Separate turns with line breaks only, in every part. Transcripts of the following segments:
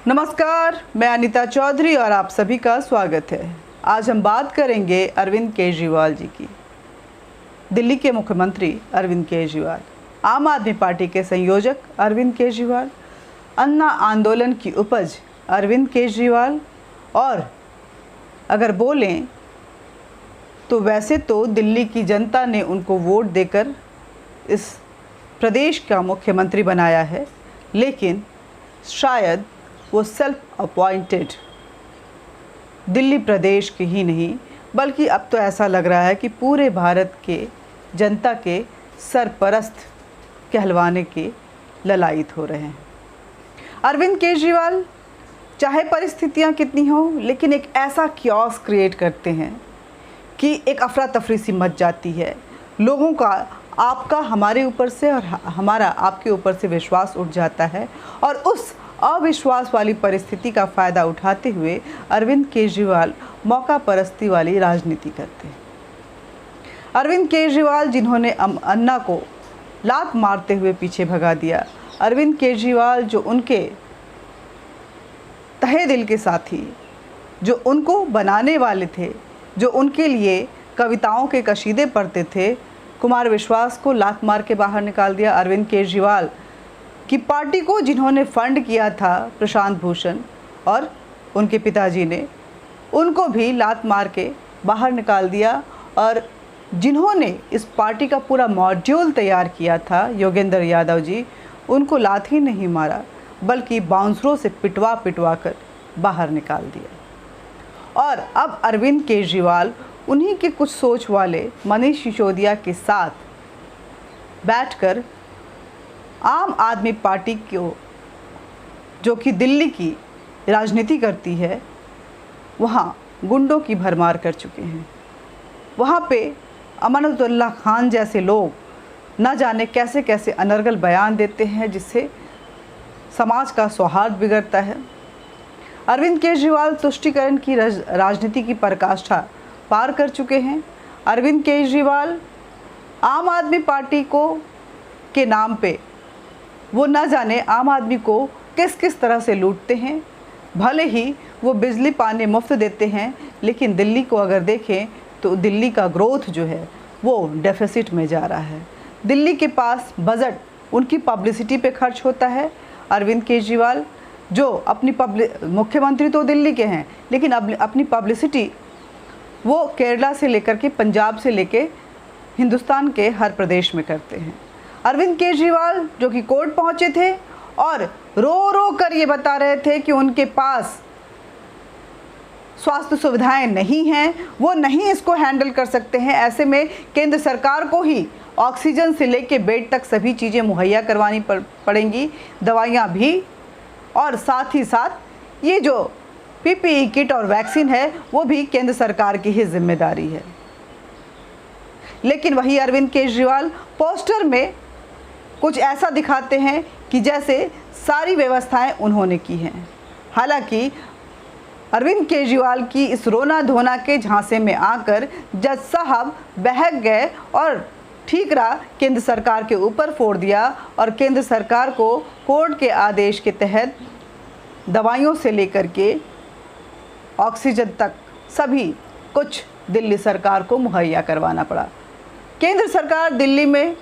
नमस्कार, मैं अनीता चौधरी और आप सभी का स्वागत है। आज हम बात करेंगे अरविंद केजरीवाल जी की। दिल्ली के मुख्यमंत्री अरविंद केजरीवाल, आम आदमी पार्टी के संयोजक अरविंद केजरीवाल, अन्ना आंदोलन की उपज अरविंद केजरीवाल और अगर बोलें तो वैसे तो दिल्ली की जनता ने उनको वोट देकर इस प्रदेश का मुख्यमंत्री बनाया है, लेकिन शायद वो सेल्फ अपॉइंटेड दिल्ली प्रदेश के ही नहीं बल्कि अब तो ऐसा लग रहा है कि पूरे भारत के जनता के सरपरस्त कहलवाने के ललायित हो रहे हैं। अरविंद केजरीवाल चाहे परिस्थितियां कितनी हों, लेकिन एक ऐसा क्योस क्रिएट करते हैं कि एक अफरा तफरी सी मच जाती है। लोगों का आपका हमारे ऊपर से और हमारा आपके ऊपर से विश्वास उठ जाता है और उस अविश्वास वाली परिस्थिति का फ़ायदा उठाते हुए अरविंद केजरीवाल मौका परस्ती वाली राजनीति करते हैं। अरविंद केजरीवाल जिन्होंने अन्ना को लात मारते हुए पीछे भगा दिया, अरविंद केजरीवाल जो उनके तहे दिल के साथी, जो उनको बनाने वाले थे, जो उनके लिए कविताओं के कशीदे पढ़ते थे, कुमार विश्वास को लात मार के बाहर निकाल दिया। अरविंद केजरीवाल की पार्टी को जिन्होंने फंड किया था प्रशांत भूषण और उनके पिताजी ने, उनको भी लात मार के बाहर निकाल दिया। और जिन्होंने इस पार्टी का पूरा मॉड्यूल तैयार किया था योगेंद्र यादव जी, उनको लात ही नहीं मारा बल्कि बाउंसरों से पिटवा पिटवा कर बाहर निकाल दिया। और अब अरविंद केजरीवाल उन्हीं के कुछ सोच वाले मनीष सिसोदिया के साथ बैठकर आम आदमी पार्टी को, जो कि दिल्ली की राजनीति करती है, वहाँ गुंडों की भरमार कर चुके हैं। वहाँ पे अमानतुल्लाह खान जैसे लोग न जाने कैसे कैसे अनर्गल बयान देते हैं जिससे समाज का सौहार्द बिगड़ता है। अरविंद केजरीवाल तुष्टीकरण की राजनीति की पराकाष्ठा पार कर चुके हैं। अरविंद केजरीवाल आम आदमी पार्टी को के नाम पे वो न जाने आम आदमी को किस किस तरह से लूटते हैं। भले ही वो बिजली पानी मुफ्त देते हैं, लेकिन दिल्ली को अगर देखें तो दिल्ली का ग्रोथ जो है वो डेफिसिट में जा रहा है। दिल्ली के पास बजट उनकी पब्लिसिटी पे खर्च होता है। अरविंद केजरीवाल जो अपनी मुख्यमंत्री तो दिल्ली के हैं, लेकिन अपनी पब्लिसिटी वो केरला से लेकर के पंजाब से लेके हिंदुस्तान के हर प्रदेश में करते हैं। अरविंद केजरीवाल जो कि कोर्ट पहुंचे थे और रो रो कर ये बता रहे थे कि उनके पास स्वास्थ्य सुविधाएं नहीं हैं, वो नहीं इसको हैंडल कर सकते हैं। ऐसे में केंद्र सरकार को ही ऑक्सीजन से लेके बेड तक सभी चीज़ें मुहैया करवानी पड़ेंगी, दवाइयाँ भी, और साथ ही साथ ये जो पीपीई किट और वैक्सीन है वो भी केंद्र सरकार की ही जिम्मेदारी है। लेकिन वही अरविंद केजरीवाल पोस्टर में कुछ ऐसा दिखाते हैं कि जैसे सारी व्यवस्थाएं उन्होंने की हैं। हालांकि अरविंद केजरीवाल की इस रोना धोना के झांसे में आकर जज साहब बहक गए और ठीकरा केंद्र सरकार के ऊपर फोड़ दिया और केंद्र सरकार को कोर्ट के आदेश के तहत दवाइयों से लेकर के ऑक्सीजन तक सभी कुछ दिल्ली सरकार को मुहैया करवाना पड़ा। केंद्र सरकार दिल्ली में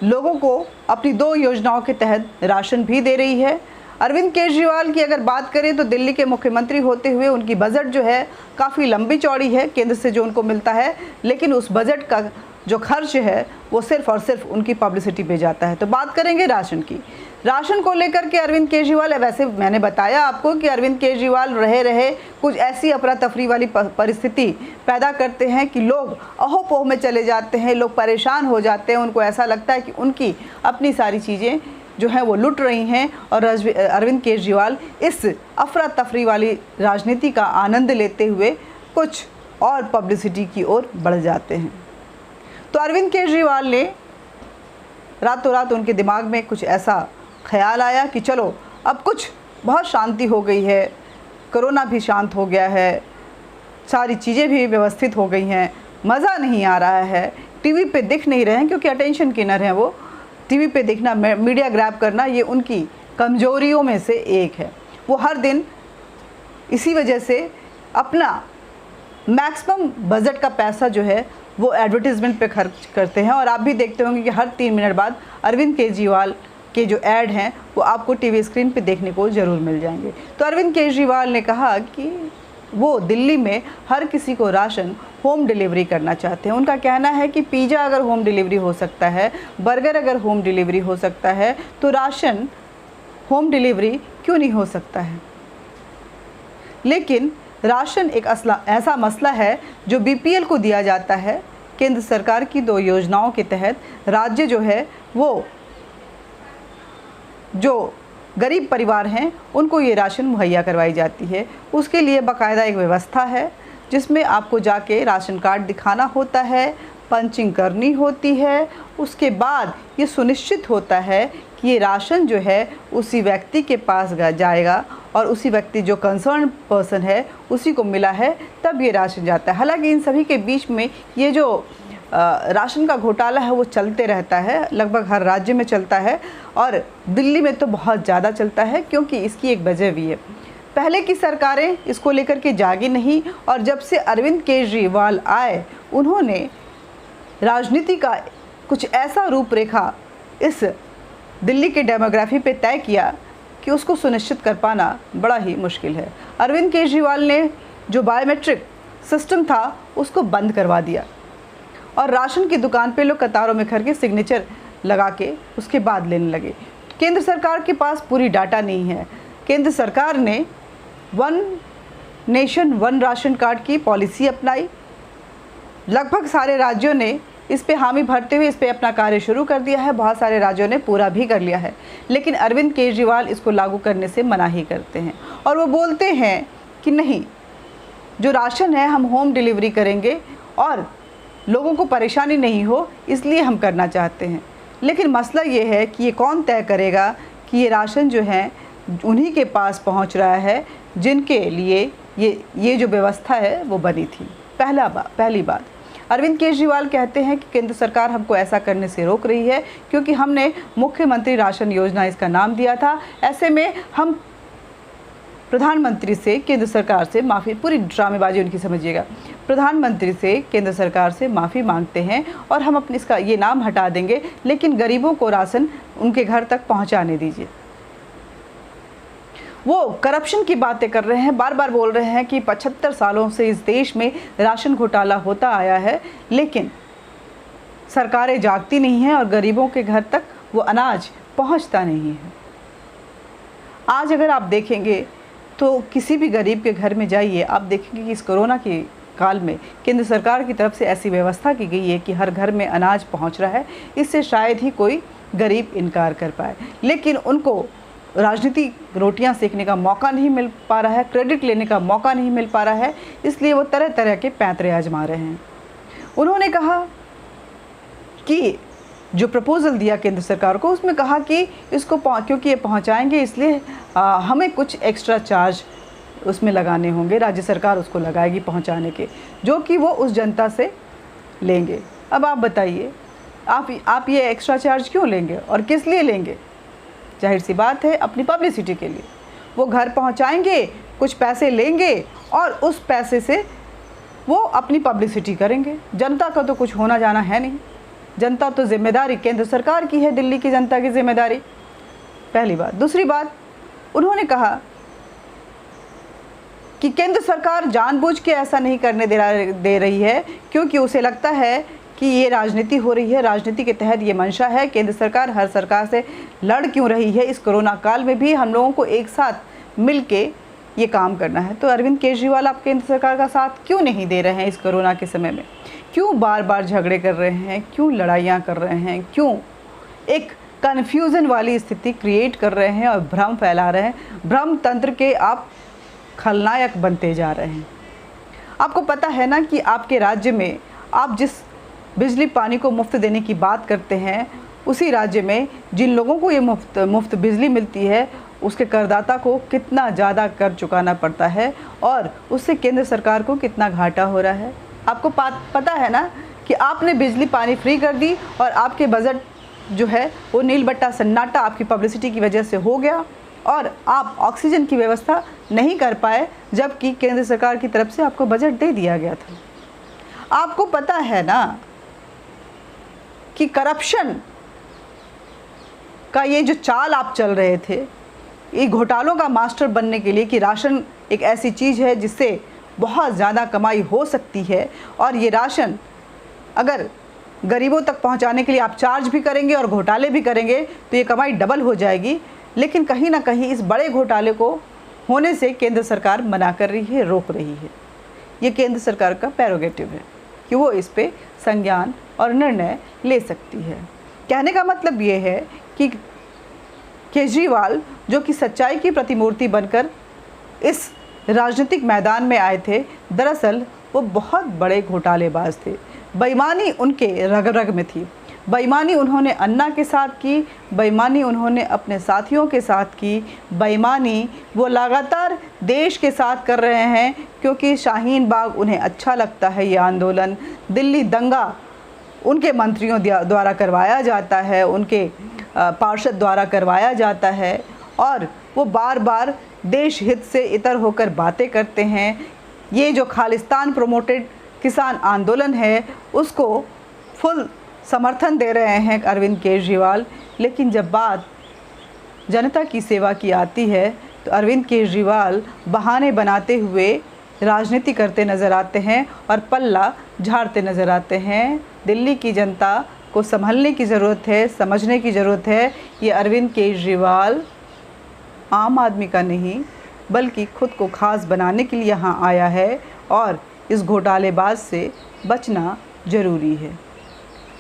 लोगों को अपनी 2 योजनाओं के तहत राशन भी दे रही है। अरविंद केजरीवाल की अगर बात करें तो दिल्ली के मुख्यमंत्री होते हुए उनकी बजट जो है काफ़ी लंबी चौड़ी है केंद्र से जो उनको मिलता है, लेकिन उस बजट का जो खर्च है वो सिर्फ और सिर्फ उनकी पब्लिसिटी पे जाता है। तो बात करेंगे राशन की। राशन को लेकर के अरविंद केजरीवाल, वैसे मैंने बताया आपको कि अरविंद केजरीवाल रहे कुछ ऐसी अफरा तफरी वाली परिस्थिति पैदा करते हैं कि लोग अहोपोह में चले जाते हैं, लोग परेशान हो जाते हैं। उनको ऐसा लगता है कि उनकी अपनी सारी चीज़ें जो हैं वो लुट रही हैं और अरविंद केजरीवाल इस अफरा तफरी वाली राजनीति का आनंद लेते हुए कुछ और पब्लिसिटी की ओर बढ़ जाते हैं। तो अरविंद केजरीवाल ने रातों रात उनके दिमाग में कुछ ऐसा ख्याल आया कि चलो अब कुछ बहुत शांति हो गई है, कोरोना भी शांत हो गया है, सारी चीज़ें भी व्यवस्थित हो गई हैं, मज़ा नहीं आ रहा है, टीवी पे दिख नहीं रहे हैं क्योंकि अटेंशन किनर हैं वो, टीवी पे देखना, मीडिया ग्रैब करना ये उनकी कमज़ोरियों में से एक है। वो हर दिन इसी वजह से अपना मैक्सिमम बजट का पैसा जो है वो एडवर्टीज़मेंट पे खर्च करते हैं। और आप भी देखते होंगे कि हर 3 मिनट बाद अरविंद केजरीवाल के जो ऐड हैं वो आपको टीवी स्क्रीन पे देखने को ज़रूर मिल जाएंगे। तो अरविंद केजरीवाल ने कहा कि वो दिल्ली में हर किसी को राशन होम डिलीवरी करना चाहते हैं। उनका कहना है कि पिज़्ज़ा अगर होम डिलीवरी हो सकता है, बर्गर अगर होम डिलीवरी हो सकता है, तो राशन होम डिलीवरी क्यों नहीं हो सकता है। लेकिन राशन एक ऐसा मसला है जो बीपीएल को दिया जाता है। केंद्र सरकार की 2 योजनाओं के तहत राज्य जो है वो जो गरीब परिवार हैं उनको ये राशन मुहैया करवाई जाती है। उसके लिए बाकायदा एक व्यवस्था है जिसमें आपको जाके राशन कार्ड दिखाना होता है, पंचिंग करनी होती है। उसके बाद ये सुनिश्चित होता है कि ये राशन जो है उसी व्यक्ति के पास जाएगा और उसी व्यक्ति जो कंसर्न पर्सन है उसी को मिला है, तब ये राशन जाता है। हालांकि इन सभी के बीच में ये जो राशन का घोटाला है वो चलते रहता है, लगभग हर राज्य में चलता है और दिल्ली में तो बहुत ज़्यादा चलता है, क्योंकि इसकी एक वजह भी है। पहले की सरकारें इसको लेकर के जागी नहीं, और जब से अरविंद केजरीवाल आए उन्होंने राजनीति का कुछ ऐसा रूपरेखा इस दिल्ली के डेमोग्राफी पे तय किया कि उसको सुनिश्चित कर पाना बड़ा ही मुश्किल है। अरविंद केजरीवाल ने जो बायोमेट्रिक सिस्टम था उसको बंद करवा दिया और राशन की दुकान पे लोग कतारों में खड़ के सिग्नेचर लगा के उसके बाद लेने लगे। केंद्र सरकार के पास पूरी डाटा नहीं है। केंद्र सरकार ने 1 नेशन 1 राशन कार्ड की पॉलिसी अपनाई। लगभग सारे राज्यों ने इस पे हामी भरते हुए इस पे अपना कार्य शुरू कर दिया है। बहुत सारे राज्यों ने पूरा भी कर लिया है, लेकिन अरविंद केजरीवाल इसको लागू करने से मना ही करते हैं और वो बोलते हैं कि नहीं, जो राशन है हम होम डिलीवरी करेंगे और लोगों को परेशानी नहीं हो, इसलिए हम करना चाहते हैं। लेकिन मसला ये है कि ये कौन तय करेगा कि ये राशन जो है उन्हीं के पास पहुंच रहा है जिनके लिए ये जो व्यवस्था है वो बनी थी। पहली बात, अरविंद केजरीवाल कहते हैं कि केंद्र सरकार हमको ऐसा करने से रोक रही है क्योंकि हमने मुख्यमंत्री राशन योजना इसका नाम दिया था। ऐसे में हम प्रधानमंत्री से केंद्र सरकार से माफ़ी, पूरी ड्रामेबाजी उनकी समझिएगा, प्रधानमंत्री से केंद्र सरकार से माफ़ी मांगते हैं और हम अपने इसका ये नाम हटा देंगे, लेकिन गरीबों को राशन उनके घर तक पहुंचाने दीजिए। वो करप्शन की बातें कर रहे हैं, बार बार बोल रहे हैं कि 75 सालों से इस देश में राशन घोटाला होता आया है, लेकिन सरकारें जागती नहीं हैं और गरीबों के घर तक वो अनाज पहुंचता नहीं है। आज अगर आप देखेंगे तो किसी भी गरीब के घर में जाइए, आप देखेंगे कि इस कोरोना के काल में केंद्र सरकार की तरफ से ऐसी व्यवस्था की गई है कि हर घर में अनाज पहुंच रहा है। इससे शायद ही कोई गरीब इनकार कर पाए, लेकिन उनको राजनीतिक रोटियां सेकने का मौका नहीं मिल पा रहा है, क्रेडिट लेने का मौका नहीं मिल पा रहा है, इसलिए वो तरह तरह के पैंतरे आजमा रहे हैं। उन्होंने कहा कि जो प्रपोज़ल दिया केंद्र सरकार को उसमें कहा कि इसको क्योंकि ये पहुंचाएंगे इसलिए हमें कुछ एक्स्ट्रा चार्ज उसमें लगाने होंगे, राज्य सरकार उसको लगाएगी पहुंचाने के, जो कि वो उस जनता से लेंगे। अब आप बताइए, आप ये एक्स्ट्रा चार्ज क्यों लेंगे और किस लिए लेंगे? जाहिर सी बात है, अपनी पब्लिसिटी के लिए। वो घर पहुंचाएंगे, कुछ पैसे लेंगे और उस पैसे से वो अपनी पब्लिसिटी करेंगे। जनता का तो कुछ होना जाना है नहीं। जनता तो जिम्मेदारी केंद्र सरकार की है, दिल्ली की जनता की जिम्मेदारी, पहली बात। दूसरी बात, उन्होंने कहा कि केंद्र सरकार जानबूझ के ऐसा नहीं करने दे रही है क्योंकि उसे लगता है कि ये राजनीति हो रही है, राजनीति के तहत ये मंशा है। केंद्र सरकार हर सरकार से लड़ क्यों रही है? इस कोरोना काल में भी हम लोगों को एक साथ मिल के ये काम करना है। तो अरविंद केजरीवाल आप केंद्र सरकार का साथ क्यों नहीं दे रहे हैं इस कोरोना के समय में? क्यों बार बार झगड़े कर रहे हैं? क्यों लड़ाइयाँ कर रहे हैं? क्यों एक कन्फ्यूज़न वाली स्थिति क्रिएट कर रहे हैं और भ्रम फैला रहे हैं? भ्रम तंत्र के आप खलनायक बनते जा रहे हैं। आपको पता है ना कि आपके राज्य में आप जिस बिजली पानी को मुफ्त देने की बात करते हैं, उसी राज्य में जिन लोगों को ये मुफ्त बिजली मिलती है उसके करदाता को कितना ज़्यादा कर चुकाना पड़ता है और उससे केंद्र सरकार को कितना घाटा हो रहा है। आपको पता है ना कि आपने बिजली पानी फ्री कर दी और आपके बजट जो है वो नील बट्टा सन्नाटा आपकी पब्लिसिटी की वजह से हो गया। और आप ऑक्सीजन की व्यवस्था नहीं कर पाए, जबकि केंद्र सरकार की तरफ से आपको बजट दे दिया गया था। आपको पता है ना कि करप्शन का ये जो चाल आप चल रहे थे, ये घोटालों का मास्टर बनने के लिए, कि राशन एक ऐसी चीज़ है जिससे बहुत ज़्यादा कमाई हो सकती है, और ये राशन अगर गरीबों तक पहुंचाने के लिए आप चार्ज भी करेंगे और घोटाले भी करेंगे तो ये कमाई डबल हो जाएगी। लेकिन कहीं ना कहीं इस बड़े घोटाले को होने से केंद्र सरकार मना कर रही है, रोक रही है। ये केंद्र सरकार का प्रेरोगेटिव है कि वो इस पे संज्ञान और निर्णय ले सकती है। कहने का मतलब ये है कि केजरीवाल, जो कि सच्चाई की प्रतिमूर्ति बनकर इस राजनीतिक मैदान में आए थे, दरअसल वो बहुत बड़े घोटालेबाज थे। बेईमानी उनके रग रग में थी। बेईमानी उन्होंने अन्ना के साथ की, बेईमानी उन्होंने अपने साथियों के साथ की, बेईमानी वो लगातार देश के साथ कर रहे हैं, क्योंकि शाहीन बाग उन्हें अच्छा लगता है। ये आंदोलन, दिल्ली दंगा उनके मंत्रियों द्वारा करवाया जाता है, उनके पार्षद द्वारा करवाया जाता है, और वो बार बार देश हित से इतर होकर बातें करते हैं। ये जो खालिस्तान प्रोमोटेड किसान आंदोलन है उसको फुल समर्थन दे रहे हैं अरविंद केजरीवाल। लेकिन जब बात जनता की सेवा की आती है तो अरविंद केजरीवाल बहाने बनाते हुए राजनीति करते नज़र आते हैं और पल्ला झाड़ते नज़र आते हैं। दिल्ली की जनता को संभलने की ज़रूरत है, समझने की ज़रूरत है। ये अरविंद केजरीवाल आम आदमी का नहीं बल्कि खुद को खास बनाने के लिए यहाँ आया है, और इस घोटालेबाज से बचना ज़रूरी है।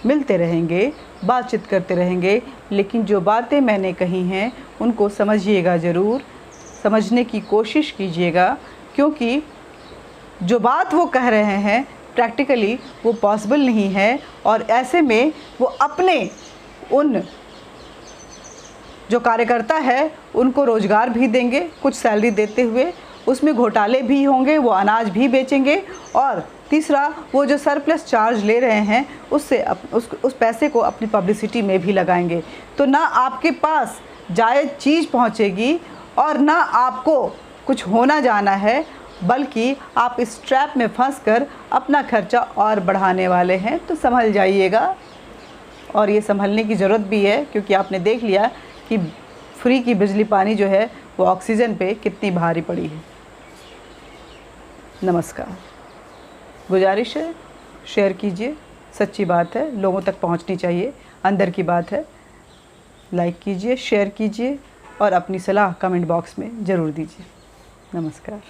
मिलते रहेंगे, बातचीत करते रहेंगे, लेकिन जो बातें मैंने कही हैं उनको समझिएगा ज़रूर, समझने की कोशिश कीजिएगा, क्योंकि जो बात वो कह रहे हैं प्रैक्टिकली वो पॉसिबल नहीं है। और ऐसे में वो अपने उन जो कार्यकर्ता है उनको रोज़गार भी देंगे कुछ सैलरी देते हुए, उसमें घोटाले भी होंगे, वो अनाज भी बेचेंगे, और तीसरा वो जो सरप्लस चार्ज ले रहे हैं उससे उस पैसे को अपनी पब्लिसिटी में भी लगाएंगे। तो ना आपके पास जायज़ चीज़ पहुंचेगी और ना आपको कुछ होना जाना है, बल्कि आप इस ट्रैप में फंसकर अपना खर्चा और बढ़ाने वाले हैं। तो संभल जाइएगा, और ये संभलने की ज़रूरत भी है, क्योंकि आपने देख लिया कि फ्री की बिजली पानी जो है वो ऑक्सीजन पे कितनी भारी पड़ी है। नमस्कार। गुजारिश है, शेयर कीजिए, सच्ची बात है, लोगों तक पहुंचनी चाहिए, अंदर की बात है। लाइक कीजिए, शेयर कीजिए और अपनी सलाह कमेंट बॉक्स में ज़रूर दीजिए। नमस्कार।